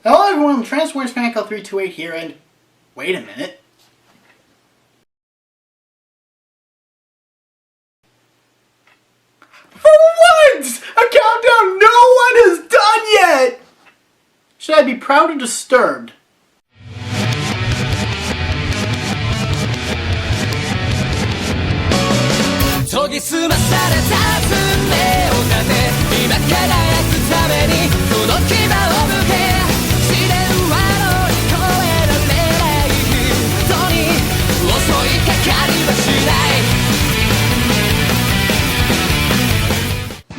Hello everyone, Transformers Fanco 328 here, and wait a minute. For once! A countdown no one has done yet! Should I be proud or disturbed?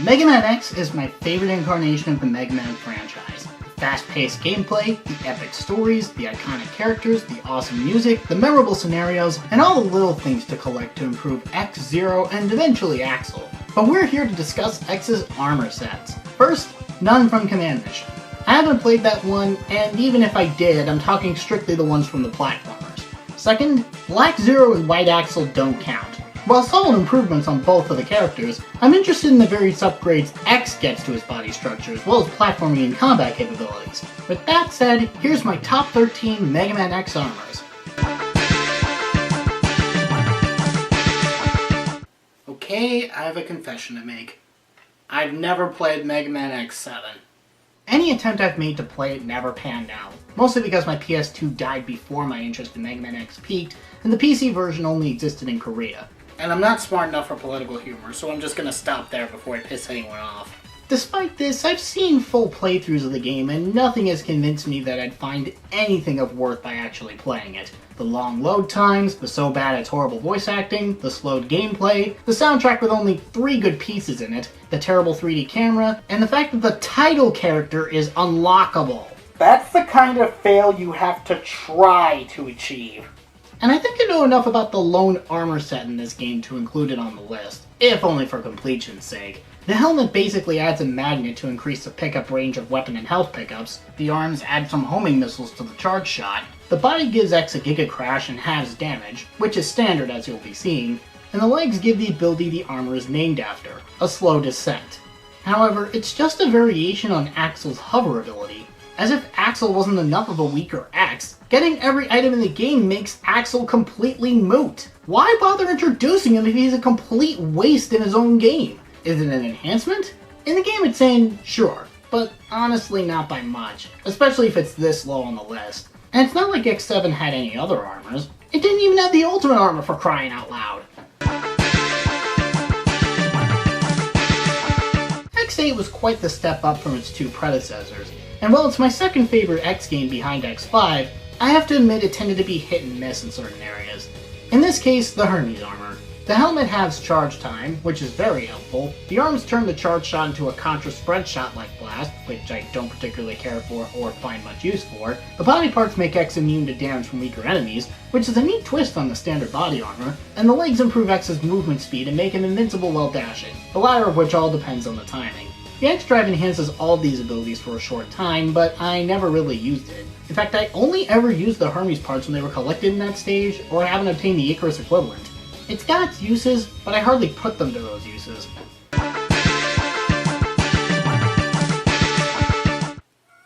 Mega Man X is my favorite incarnation of the Mega Man franchise. The fast-paced gameplay, the epic stories, the iconic characters, the awesome music, the memorable scenarios, and all the little things to collect to improve X, Zero, and eventually Axel. But we're here to discuss X's armor sets. First, none from Command Mission. I haven't played that one, and even if I did, I'm talking strictly the ones from the platformers. Second, Black Zero and White Axel don't count. While solid improvements on both of the characters, I'm interested in the various upgrades X gets to his body structure, as well as platforming and combat capabilities. With that said, here's my top 13 Mega Man X armors. Okay, I have a confession to make. I've never played Mega Man X7. Any attempt I've made to play it never panned out, mostly because my PS2 died before my interest in Mega Man X peaked, and the PC version only existed in Korea. And I'm not smart enough for political humor, so I'm just gonna stop there before I piss anyone off. Despite this, I've seen full playthroughs of the game, and nothing has convinced me that I'd find anything of worth by actually playing it. The long load times, the so bad it's horrible voice acting, the slowed gameplay, the soundtrack with only 3 good pieces in it, the terrible 3D camera, and the fact that the title character is unlockable. That's the kind of fail you have to try to achieve. And I think I know enough about the lone armor set in this game to include it on the list, if only for completion's sake. The helmet basically adds a magnet to increase the pickup range of weapon and health pickups, the arms add some homing missiles to the charge shot, the body gives X a Giga Crash and halves damage, which is standard as you'll be seeing, and the legs give the ability the armor is named after, a slow descent. However, it's just a variation on Axel's hover ability. As if Axel wasn't enough of a weaker X, getting every item in the game makes Axel completely moot. Why bother introducing him if he's a complete waste in his own game? Is it an enhancement? In the game it's saying, sure, but honestly not by much, especially if it's this low on the list. And it's not like X7 had any other armors. It didn't even have the ultimate armor, for crying out loud. X8 was quite the step up from its 2 predecessors, and while it's my second favorite X game behind X5, I have to admit it tended to be hit and miss in certain areas. In this case, the Hermes armor. The helmet halves charge time, which is very helpful. The arms turn the charge shot into a contra spread shot like blast, which I don't particularly care for or find much use for. The body parts make X immune to damage from weaker enemies, which is a neat twist on the standard body armor, and the legs improve X's movement speed and make him invincible while dashing, the latter of which all depends on the timing. The X-Drive enhances all these abilities for a short time, but I never really used it. In fact, I only ever used the Hermes parts when they were collected in that stage, or I haven't obtained the Icarus equivalent. It's got its uses, but I hardly put them to those uses.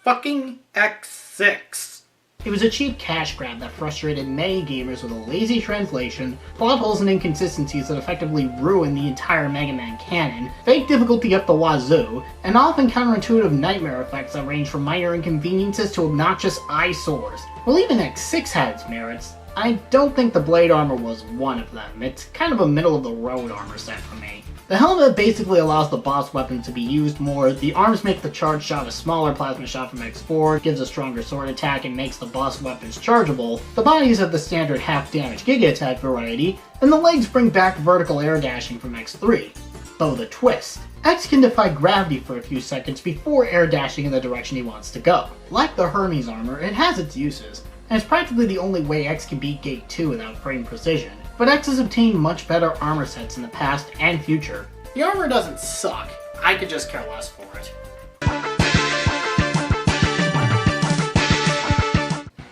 Fucking X6. It was a cheap cash grab that frustrated many gamers with a lazy translation, plot holes and inconsistencies that effectively ruined the entire Mega Man canon, fake difficulty up the wazoo, and often counterintuitive nightmare effects that range from minor inconveniences to obnoxious eyesores. While even X6 had its merits, I don't think the blade armor was one of them. It's kind of a middle-of-the-road armor set for me. The helmet basically allows the boss weapon to be used more, the arms make the charge shot a smaller plasma shot from X4, gives a stronger sword attack, and makes the boss weapons chargeable, the bodies have the standard half-damage Giga Attack variety, and the legs bring back vertical air dashing from X3. But with a twist. X can defy gravity for a few seconds before air dashing in the direction he wants to go. Like the Hermes armor, it has its uses, and it's practically the only way X can beat Gate 2 without frame precision. But X has obtained much better armor sets in the past and future. The armor doesn't suck, I could just care less for it.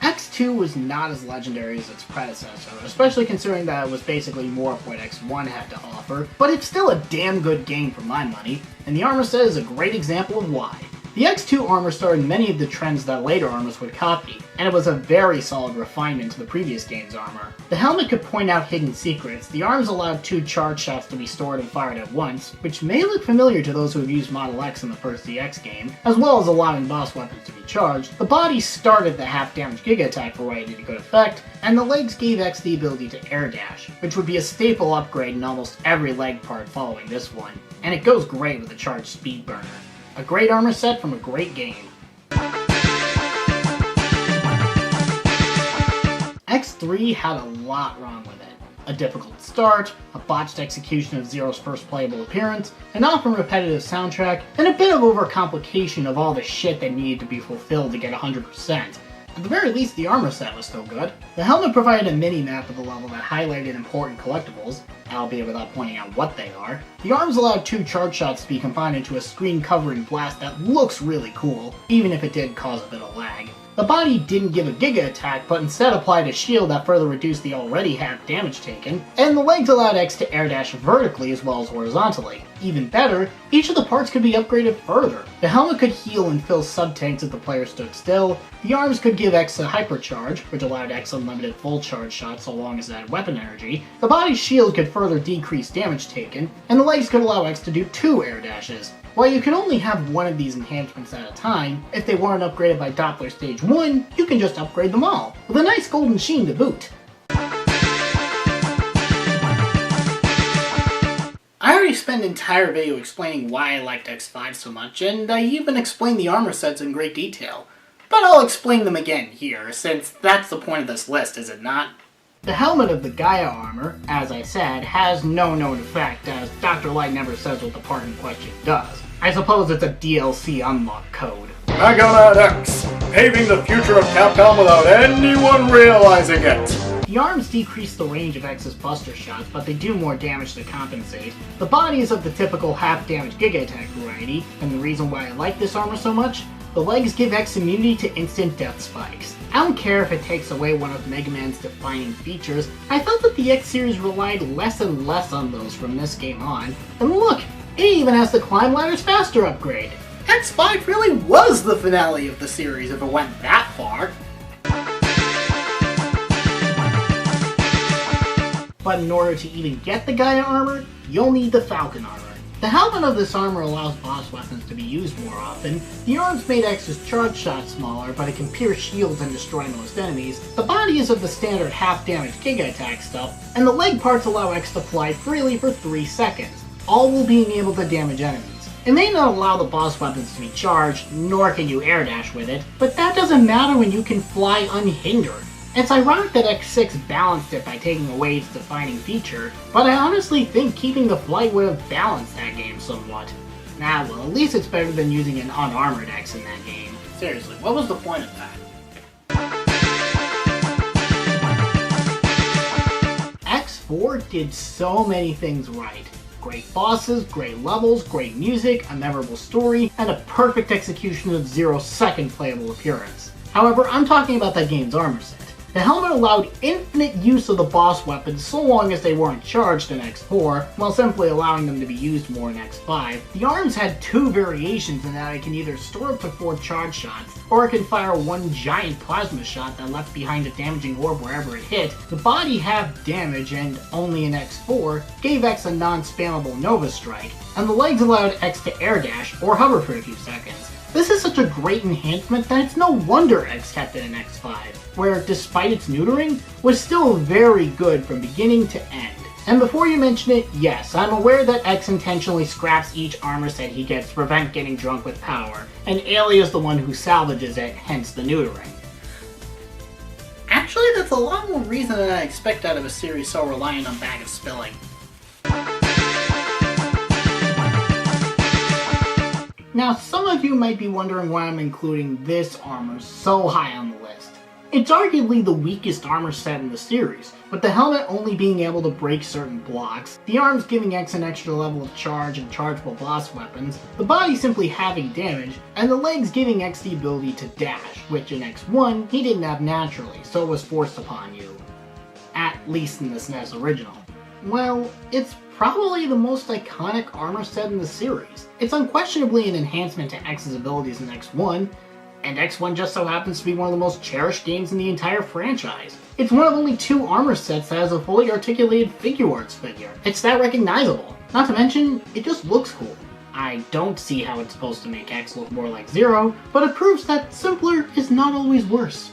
X2 was not as legendary as its predecessor, especially considering that it was basically more of what X1 had to offer, but it's still a damn good game for my money, and the armor set is a great example of why. The X2 armor started many of the trends that later armors would copy, and it was a very solid refinement to the previous game's armor. The helmet could point out hidden secrets, the arms allowed 2 charge shots to be stored and fired at once, which may look familiar to those who have used Model X in the first DX game, as well as allowing boss weapons to be charged. The body started the half-damage Giga Attack variety to good effect, and the legs gave X the ability to air dash, which would be a staple upgrade in almost every leg part following this one, and it goes great with a charged speed burner. A great armor set from a great game. X3 had a lot wrong with it. A difficult start, a botched execution of Zero's first playable appearance, an often repetitive soundtrack, and a bit of overcomplication of all the shit that needed to be fulfilled to get 100%. At the very least, the armor set was still good. The helmet provided a mini-map of the level that highlighted important collectibles, albeit without pointing out what they are. The arms allowed 2 charge shots to be combined into a screen-covering blast that looks really cool, even if it did cause a bit of lag. The body didn't give a Giga Attack, but instead applied a shield that further reduced the already half damage taken, and the legs allowed X to air dash vertically as well as horizontally. Even better, each of the parts could be upgraded further. The helmet could heal and fill sub-tanks if the player stood still, the arms could give X a hypercharge, which allowed X unlimited full charge shots so long as it had weapon energy, the body's shield could further decrease damage taken, and the legs could allow X to do 2 air dashes. While you can only have one of these enhancements at a time, if they weren't upgraded by Doppler Stage 1, you can just upgrade them all, with a nice golden sheen to boot. I already spent an entire video explaining why I liked X5 so much, and I even explained the armor sets in great detail. But I'll explain them again here, since that's the point of this list, is it not? The helmet of the Gaea armor, as I said, has no known effect, as Dr. Light never says what the part in question does. I suppose it's a DLC unlock code. Megaman X, paving the future of Capcom without anyone realizing it. The arms decrease the range of X's buster shots, but they do more damage to compensate. The body is of the typical half-damage Giga Attack variety, and the reason why I like this armor so much? The legs give X immunity to instant death spikes. I don't care if it takes away one of Mega Man's defining features, I felt that the X series relied less and less on those from this game on, and look, it even has the Climb Ladders Faster upgrade. X5 really was the finale of the series if it went that far. But in order to even get the Gaea armor, you'll need the Falcon armor. The helmet of this armor allows boss weapons to be used more often, the arms made X's charge shot smaller, but it can pierce shields and destroy most enemies, the body is of the standard half-damage Giga Attack stuff, and the leg parts allow X to fly freely for 3 seconds, all while being able to damage enemies. It may not allow the boss weapons to be charged, nor can you air dash with it, but that doesn't matter when you can fly unhindered. It's ironic that X6 balanced it by taking away its defining feature, but I honestly think keeping the flight would have balanced that game somewhat. Nah, well, at least it's better than using an unarmored X in that game. Seriously, what was the point of that? X4 did so many things right. Great bosses, great levels, great music, a memorable story, and a perfect execution of Zero's second playable appearance. However, I'm talking about that game's armor set. The helmet allowed infinite use of the boss weapons so long as they weren't charged in X4, while simply allowing them to be used more in X5. The arms had 2 variations in that it can either store up to 4 charge shots, or it can fire 1 giant plasma shot that left behind a damaging orb wherever it hit. The body half damage, and only in X4, gave X a non-spammable Nova Strike, and the legs allowed X to air dash, or hover for a few seconds. This is such a great enhancement that it's no wonder X kept it in X5, where, despite its neutering, was still very good from beginning to end. And before you mention it, yes, I'm aware that X intentionally scraps each armor set he gets to prevent getting drunk with power, and Ailey is the one who salvages it, hence the neutering. Actually, that's a lot more reason than I expect out of a series so reliant on Bag of Spilling. Now, some of you might be wondering why I'm including this armor so high on the list. It's arguably the weakest armor set in the series, with the helmet only being able to break certain blocks, the arms giving X an extra level of charge and chargeable boss weapons, the body simply having damage, and the legs giving X the ability to dash, which in X1 he didn't have naturally, so it was forced upon you. At least in the SNES original. Well, it's probably the most iconic armor set in the series. It's unquestionably an enhancement to X's abilities in X1, and X1 just so happens to be one of the most cherished games in the entire franchise. It's one of only 2 armor sets that has a fully articulated figure arts figure. It's that recognizable. Not to mention, it just looks cool. I don't see how it's supposed to make X look more like Zero, but it proves that simpler is not always worse.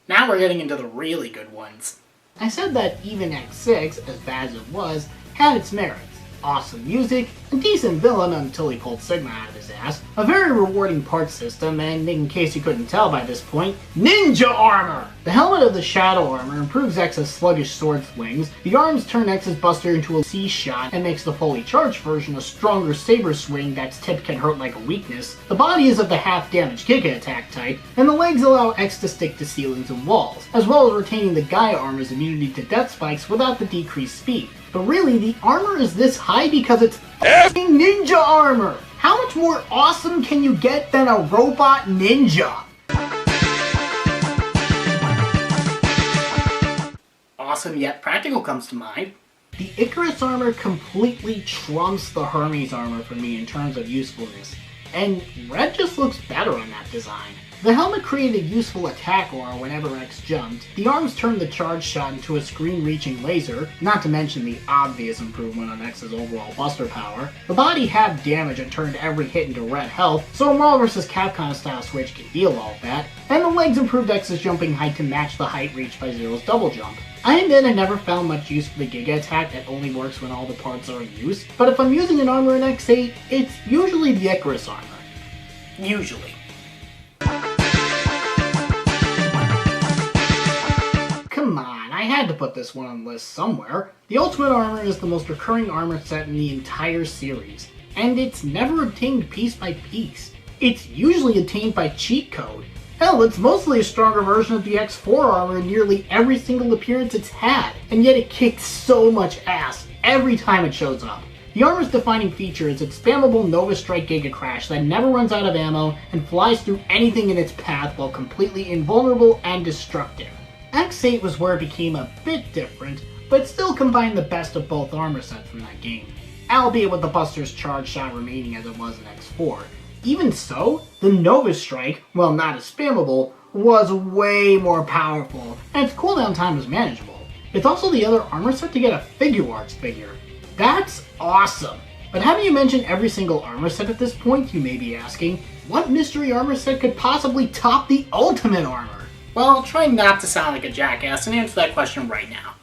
Now we're getting into the really good ones. I said that even X6, as bad as it was, had its merits. Awesome music, a decent villain until he pulled Sigma out of his ass, a very rewarding parts system, and in case you couldn't tell by this point, ninja armor! The helmet of the Shadow armor improves X's sluggish sword swings, the arms turn X's buster into a C-shot and makes the fully charged version a stronger saber swing that's tipped can hurt like a weakness, the body is of the half-damage Giga attack type, and the legs allow X to stick to ceilings and walls, as well as retaining the Gaea armor's immunity to death spikes without the decreased speed. But really, the armor is this high because it's f***ing ninja armor! How much more awesome can you get than a robot ninja? Awesome yet practical comes to mind. The Icarus armor completely trumps the Hermes armor for me in terms of usefulness, and red just looks better on that design. The helmet created useful attack aura whenever X jumped, the arms turned the charge shot into a screen-reaching laser, not to mention the obvious improvement on X's overall buster power. The body halved damage and turned every hit into red health, so a Marvel vs. Capcom style switch can deal all that, and the legs improved X's jumping height to match the height reached by Zero's double jump. I admit I never found much use for the Giga attack that only works when all the parts are in use, but if I'm using an armor in X8, it's usually the Icarus armor. Usually. Come on, I had to put this one on the list somewhere. The Ultimate Armor is the most recurring armor set in the entire series, and it's never obtained piece by piece. It's usually obtained by cheat code. Hell, it's mostly a stronger version of the X4 armor in nearly every single appearance it's had, and yet it kicks so much ass every time it shows up. The armor's defining feature is its spammable Nova Strike Giga Crash that never runs out of ammo and flies through anything in its path while completely invulnerable and destructive. X8 was where it became a bit different, but still combined the best of both armor sets from that game, albeit with the Buster's charge shot remaining as it was in X4. Even so, the Nova Strike, while not as spammable, was way more powerful, and its cooldown time was manageable. It's also the other armor set to get a figure arts figure. That's awesome! But haven't you mentioned every single armor set at this point, you may be asking? What mystery armor set could possibly top the Ultimate Armor? Well, I'll try not to sound like a jackass and answer that question right now.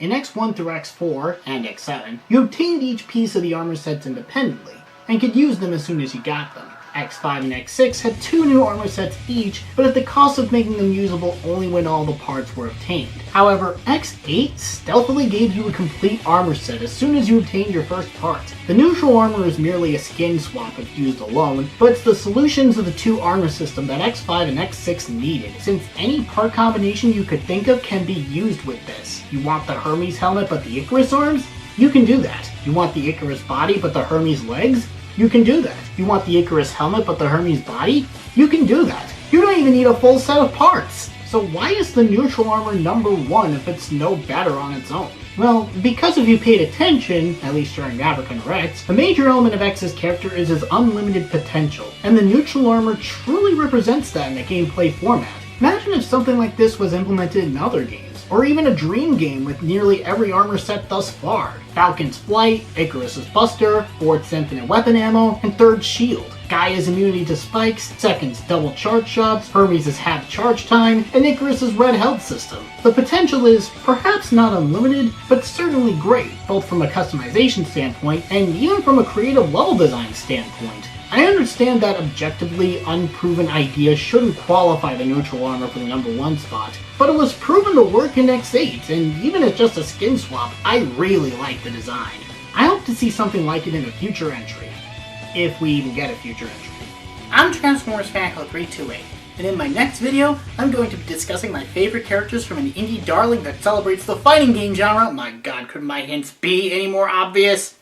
In X1 through X4, and X7, you obtained each piece of the armor sets independently, and could use them as soon as you got them. X5 and X6 had 2 new armor sets each, but at the cost of making them usable only when all the parts were obtained. However, X8 stealthily gave you a complete armor set as soon as you obtained your first part. The neutral armor is merely a skin swap if used alone, but it's the solutions of the 2 armor system that X5 and X6 needed, since any part combination you could think of can be used with this. You want the Hermes helmet but the Icarus arms? You can do that. You want the Icarus body but the Hermes legs? You can do that. You want the Icarus helmet but the Hermes body? You can do that. You don't even need a full set of parts. So why is the neutral armor #1 if it's no better on its own? Well, because if you paid attention, at least during African Rex, a major element of X's character is his unlimited potential, and the neutral armor truly represents that in the gameplay format. Imagine if something like this was implemented in other games, or even a dream game with nearly every armor set thus far. Falcon's flight, Icarus's buster, 4th infinite weapon ammo, and 3rd shield. Gaea's immunity to spikes, 2nd's double charge shots, Hermes' half charge time, and Icarus's red health system. The potential is perhaps not unlimited, but certainly great, both from a customization standpoint and even from a creative level design standpoint. I understand that objectively unproven ideas shouldn't qualify the neutral armor for the #1 spot, but it was proven to work in X8, and even as just a skin swap, I really like the design. I hope to see something like it in a future entry. If we even get a future entry. I'm Transformers Fanclub 328, and in my next video, I'm going to be discussing my favorite characters from an indie darling that celebrates the fighting game genre. My god, could my hints be any more obvious?